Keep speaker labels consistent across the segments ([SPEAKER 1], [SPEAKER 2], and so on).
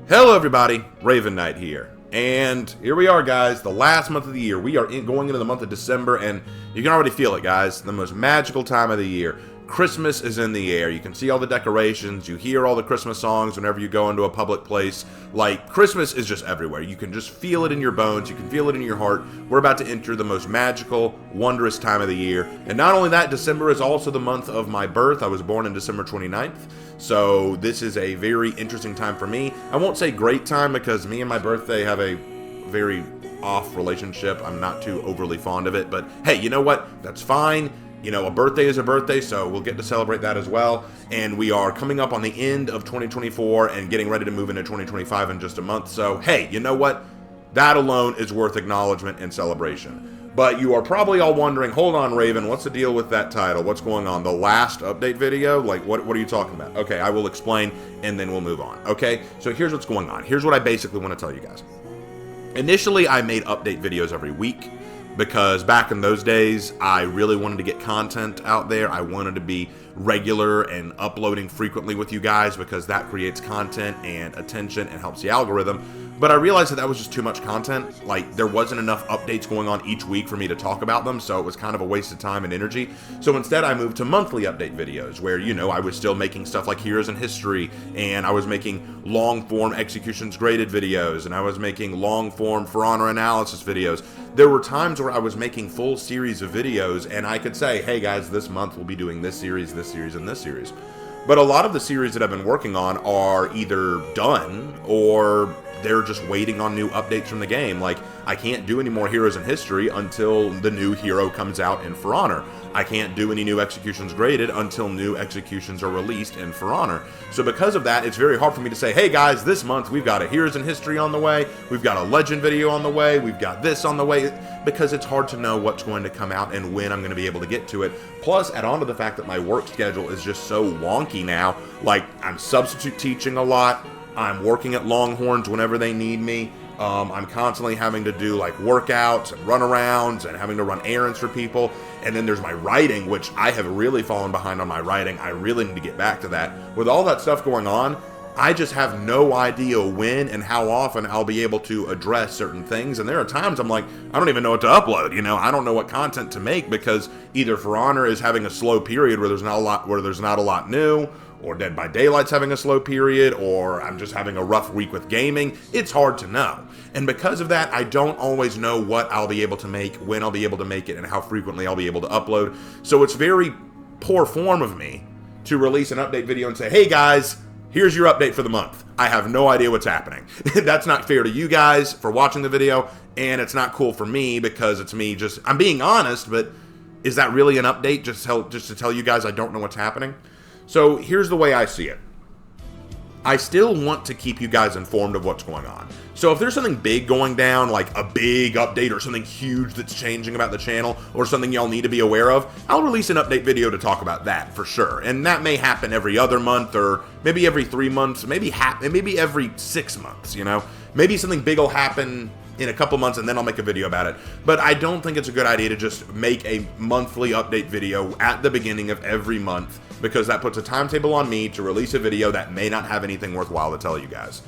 [SPEAKER 1] Hello everybody, Raven Knight here. And here we are, guys, the last month of the year. We are going into the month of December, and you can already feel it, guys. The most magical time of the year. Christmas is in the air. You can see all the decorations. You hear all the Christmas songs whenever you go into a public place. Like, Christmas is just everywhere. You can just feel it in your bones. You can feel it in your heart. We're about to enter the most magical, wondrous time of the year. And not only that, December is also the month of my birth. I was born on December 29th. So this is a very interesting time for me. I won't say great time because me and my birthday have a very off relationship. I'm not too overly fond of it. But hey, you know what? That's fine. You know, a birthday is a birthday, so we'll get to celebrate that as well. And we are coming up on the end of 2024 and getting ready to move into 2025 in just a month. So, hey, you know what? That alone is worth acknowledgement and celebration. But you are probably all wondering, hold on, Raven, what's the deal with that title? What's going on? The last update video? Like, what are you talking about? Okay, I will explain, and then we'll move on. Okay, so here's what's going on. Here's what I basically want to tell you guys. Initially, I made update videos every week, because back in those days, I really wanted to get content out there. I wanted to be regular and uploading frequently with you guys because that creates content and attention and helps the algorithm. But I realized that was just too much content. Like, there wasn't enough updates going on each week for me to talk about them, so it was kind of a waste of time and energy. So instead, I moved to monthly update videos where, you know, I was still making stuff like Heroes in History, and I was making long-form Executions Graded videos, and I was making long-form For Honor analysis videos. There were times where I was making full series of videos, and I could say, hey guys, this month we'll be doing this series, and this series. But a lot of the series that I've been working on are either done or they're just waiting on new updates from the game. Like, I can't do any more Heroes in History until the new hero comes out in For Honor. I can't do any new Executions Graded until new executions are released in For Honor. So because of that, it's very hard for me to say, hey guys, this month we've got a Heroes in History on the way, we've got a Legend video on the way, we've got this on the way, because it's hard to know what's going to come out and when I'm going to be able to get to it. Plus, add on to the fact that my work schedule is just so wonky now. Like, I'm substitute teaching a lot, I'm working at Longhorns whenever they need me. I'm constantly having to do like workouts and runarounds and having to run errands for people. And then there's my writing, which I have really fallen behind on my writing. I really need to get back to that. With all that stuff going on, I just have no idea when and how often I'll be able to address certain things. And there are times I'm like, I don't even know what to upload. You know, I don't know what content to make because either For Honor is having a slow period where there's not a lot new, or Dead by Daylight's having a slow period, or I'm just having a rough week with gaming. It's hard to know. And because of that, I don't always know what I'll be able to make, when I'll be able to make it, and how frequently I'll be able to upload. So it's very poor form of me to release an update video and say, hey guys, here's your update for the month. I have no idea what's happening. That's not fair to you guys for watching the video, and it's not cool for me because it's me just, I'm being honest, but is that really an update just to tell you guys I don't know what's happening? So here's the way I see it. I still want to keep you guys informed of what's going on. So if there's something big going down, like a big update or something huge that's changing about the channel or something y'all need to be aware of, I'll release an update video to talk about that for sure. And that may happen every other month or maybe every 3 months, maybe every 6 months, you know? Maybe something big will happen in a couple months and then I'll make a video about it. But I don't think it's a good idea to just make a monthly update video at the beginning of every month, because that puts a timetable on me to release a video that may not have anything worthwhile to tell you guys.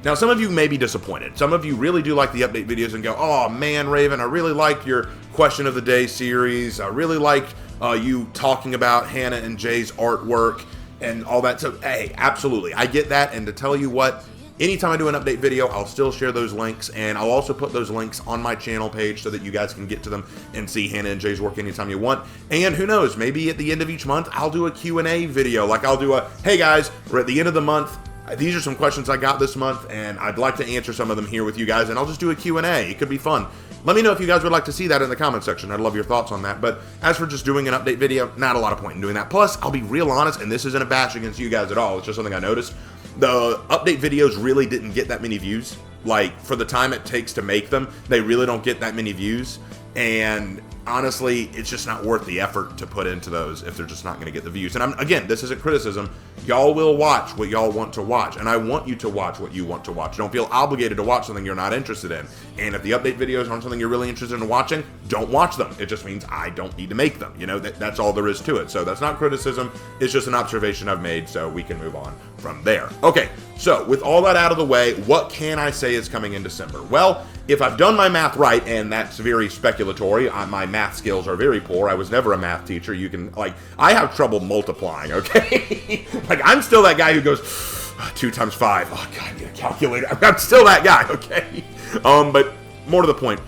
[SPEAKER 1] Now, some of you may be disappointed. Some of you really do like the update videos and go, oh man, Raven, I really liked your Question of the Day series. I really liked you talking about Hannah and Jay's artwork and all that. So, hey, absolutely, I get that. And to tell you what, anytime I do an update video, I'll still share those links, and I'll also put those links on my channel page so that you guys can get to them and see Hannah and Jay's work anytime you want. And who knows, maybe at the end of each month, I'll do a Q&A video. Like, I'll do a, hey guys, we're at the end of the month. These are some questions I got this month, and I'd like to answer some of them here with you guys, and I'll just do a Q&A. It could be fun. Let me know if you guys would like to see that in the comment section. I'd love your thoughts on that. But as for just doing an update video, not a lot of point in doing that. Plus, I'll be real honest, and this isn't a bash against you guys at all. It's just something I noticed. The update videos really didn't get that many views. Like, for the time it takes to make them, they really don't get that many views. And honestly, it's just not worth the effort to put into those if they're just not going to get the views. And again, this isn't criticism. Y'all will watch what y'all want to watch, and I want you to watch what you want to watch. Don't feel obligated to watch something you're not interested in. And if the update videos aren't something you're really interested in watching, don't watch them. It just means I don't need to make them. You know, that's all there is to it. So that's not criticism. It's just an observation I've made, so we can move on from there. Okay, so with all that out of the way, what can I say is coming in December? Well, if I've done my math right, and that's very speculatory, my math skills are very poor. I was never a math teacher. You can, I have trouble multiplying, okay? I'm still that guy who goes, 2 times 5. Oh, God, I need a calculator. I'm still that guy, okay? But more to the point,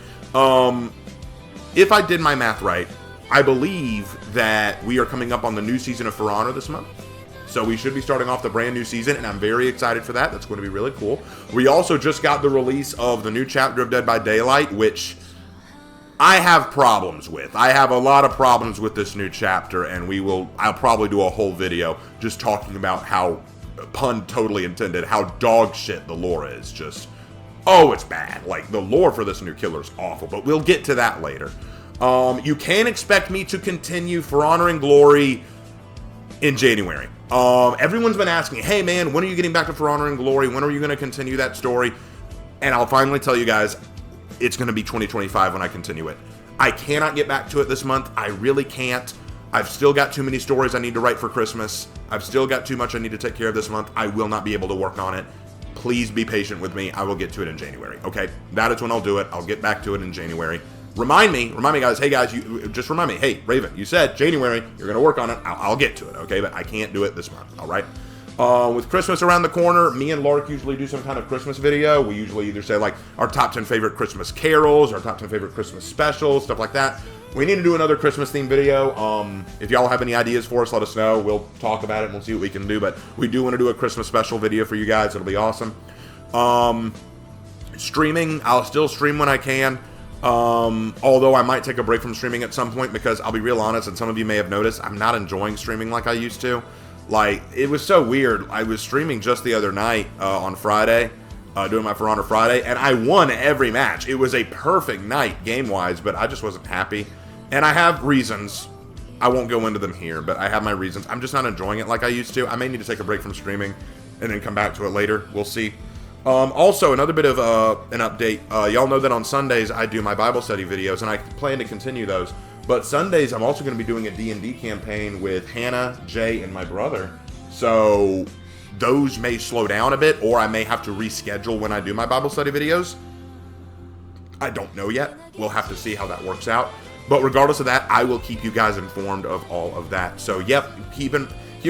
[SPEAKER 1] if I did my math right, I believe that we are coming up on the new season of For Honor this month. So we should be starting off the brand new season, and I'm very excited for that. That's going to be really cool. We also just got the release of the new chapter of Dead by Daylight, which I have problems with. I have a lot of problems with this new chapter, and I'll probably do a whole video just talking about how, pun totally intended, how dog shit the lore is. Just, it's bad. The lore for this new killer is awful, but we'll get to that later. You can expect me to continue For Honor and Glory in January. Everyone's been asking, hey man, when are you getting back to For Honor and Glory? When are you going to continue that story? And I'll finally tell you guys, it's going to be 2025 when I continue it. I cannot get back to it this month. I really can't. I've still got too many stories I need to write for Christmas. I've still got too much I need to take care of this month. I will not be able to work on it. Please be patient with me. I will get to it in January. Okay, that is when I'll do it. I'll get back to it in January. Remind me guys, hey guys, you just remind me, hey Raven, you said January, you're gonna work on it. I'll get to it, okay, but I can't do it this month. All right. With Christmas around the corner, me and Lark usually do some kind of Christmas video. We usually either say our top 10 favorite Christmas carols, our top 10 favorite Christmas specials, stuff like that. We need to do another Christmas themed video. If y'all have any ideas for us, let us know. We'll talk about it and we'll see what we can do, but we do want to do a Christmas special video for you guys. It'll be awesome. Streaming, I'll still stream when I can. Although I might take a break from streaming at some point, because I'll be real honest, and some of you may have noticed, I'm not enjoying streaming like I used to. It was so weird. I was streaming just the other night on Friday, doing my For Honor Friday, and I won every match. It was a perfect night game-wise, but I just wasn't happy. And I have reasons. I won't go into them here, but I have my reasons. I'm just not enjoying it like I used to. I may need to take a break from streaming and then come back to it later. We'll see. Also, another bit of an update. Y'all know that on Sundays I do my Bible study videos, and I plan to continue those. But Sundays I'm also going to be doing a D&D campaign with Hannah, Jay, and my brother. So those may slow down a bit, or I may have to reschedule when I do my Bible study videos. I don't know yet. We'll have to see how that works out. But regardless of that, I will keep you guys informed of all of that. So yep, keep in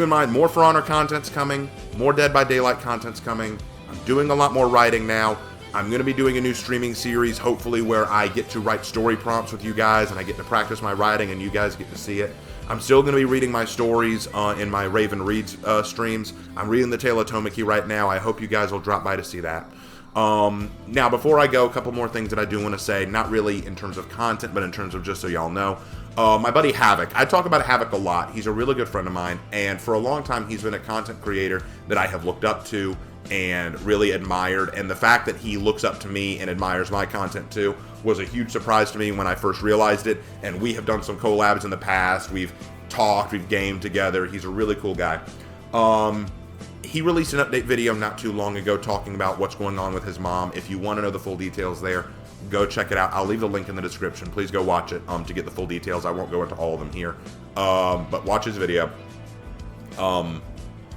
[SPEAKER 1] mind, more For Honor content's coming, more Dead by Daylight content's coming. I'm doing a lot more writing now. I'm going to be doing a new streaming series, hopefully, where I get to write story prompts with you guys, and I get to practice my writing, and you guys get to see it. I'm still going to be reading my stories in my Raven Reads streams. I'm reading The Tale of Tomiki right now. I hope you guys will drop by to see that. Now, before I go, a couple more things that I do want to say, not really in terms of content, but in terms of just so y'all know. My buddy Havok, I talk about Havok a lot. He's a really good friend of mine, and for a long time, he's been a content creator that I have looked up to and really admired, and the fact that he looks up to me and admires my content too was a huge surprise to me when I first realized it. And we have done some collabs in the past. We've talked, we've gamed together. He's a really cool guy. He released an update video not too long ago talking about what's going on with his mom. If you want to know the full details there, go check it out. I'll leave the link in the description. Please go watch it to get the full details. I won't go into all of them here, but watch his video. I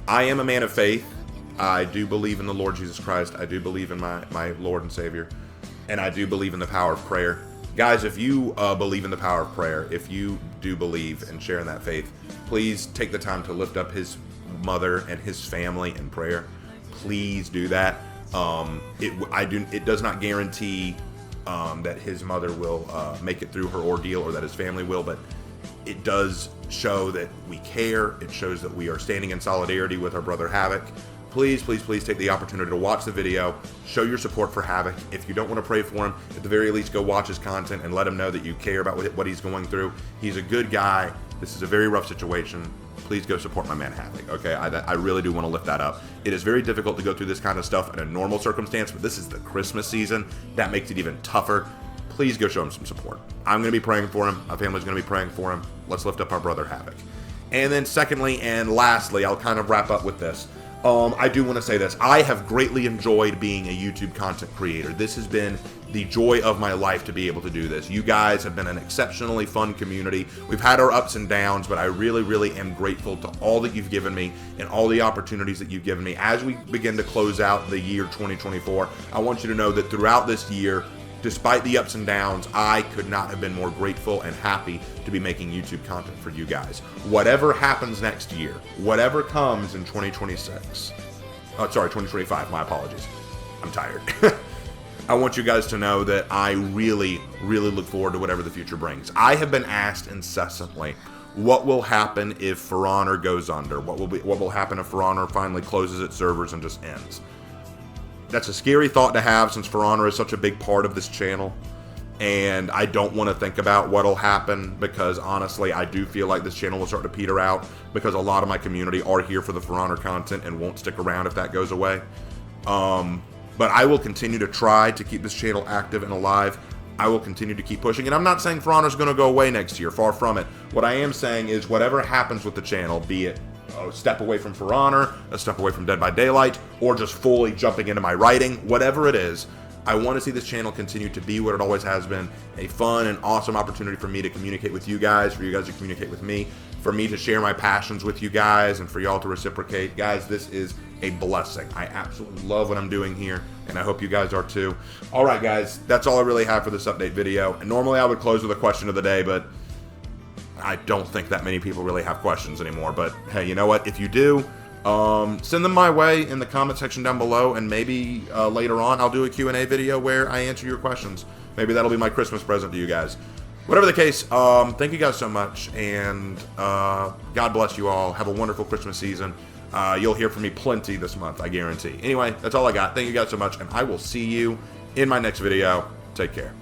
[SPEAKER 1] am a man of faith. I do believe in the Lord Jesus Christ. I do believe in my Lord and Savior. And I do believe in the power of prayer. Guys, if you believe in the power of prayer, if you do believe and share in that faith, please take the time to lift up his mother and his family in prayer. Please do that. It does not guarantee that his mother will make it through her ordeal, or that his family will, but it does show that we care. It shows that we are standing in solidarity with our brother Havok. Please, please, please take the opportunity to watch the video. Show your support for Havok. If you don't want to pray for him, at the very least, go watch his content and let him know that you care about what he's going through. He's a good guy. This is a very rough situation. Please go support my man Havok, okay? I really do want to lift that up. It is very difficult to go through this kind of stuff in a normal circumstance, but this is the Christmas season. That makes it even tougher. please go show him some support. I'm going to be praying for him. My family's going to be praying for him. Let's lift up our brother Havok. And then secondly and lastly, I'll kind of wrap up with this. I do want to say this. I have greatly enjoyed being a YouTube content creator. This has been the joy of my life to be able to do this. You guys have been an exceptionally fun community. We've had our ups and downs, but I really, really am grateful to all that you've given me and all the opportunities that you've given me. As we begin to close out the year 2024, I want you to know that throughout this year, despite the ups and downs, I could not have been more grateful and happy to be making YouTube content for you guys. Whatever happens next year, whatever comes in 2026, 2025, my apologies. I'm tired. I want you guys to know that I really, really look forward to whatever the future brings. I have been asked incessantly, what will happen if For Honor goes under? What will happen if For Honor finally closes its servers and just ends? That's a scary thought to have, since For Honor is such a big part of this channel, and I don't want to think about what'll happen, because honestly I do feel like this channel will start to peter out, because a lot of my community are here for the For Honor content and won't stick around if that goes away. But I will continue to try to keep this channel active and alive. I will continue to keep pushing, and I'm not saying For Honor is going to go away next year, far from it. What I am saying is whatever happens with the channel, be it a step away from For Honor, a step away from Dead by Daylight, or just fully jumping into my writing, whatever it is, I want to see this channel continue to be what it always has been, a fun and awesome opportunity for me to communicate with you guys, for you guys to communicate with me, for me to share my passions with you guys, and for y'all to reciprocate. Guys, this is a blessing. I absolutely love what I'm doing here, and I hope you guys are too. All right, guys, that's all I really have for this update video. And normally I would close with a question of the day, but I don't think that many people really have questions anymore. But hey, you know what? If you do, send them my way in the comment section down below, and maybe later on I'll do a Q&A video where I answer your questions. Maybe that'll be my Christmas present to you guys. Whatever the case, thank you guys so much, and God bless you all. Have a wonderful Christmas season. You'll hear from me plenty this month, I guarantee. Anyway, that's all I got. Thank you guys so much, and I will see you in my next video. Take care.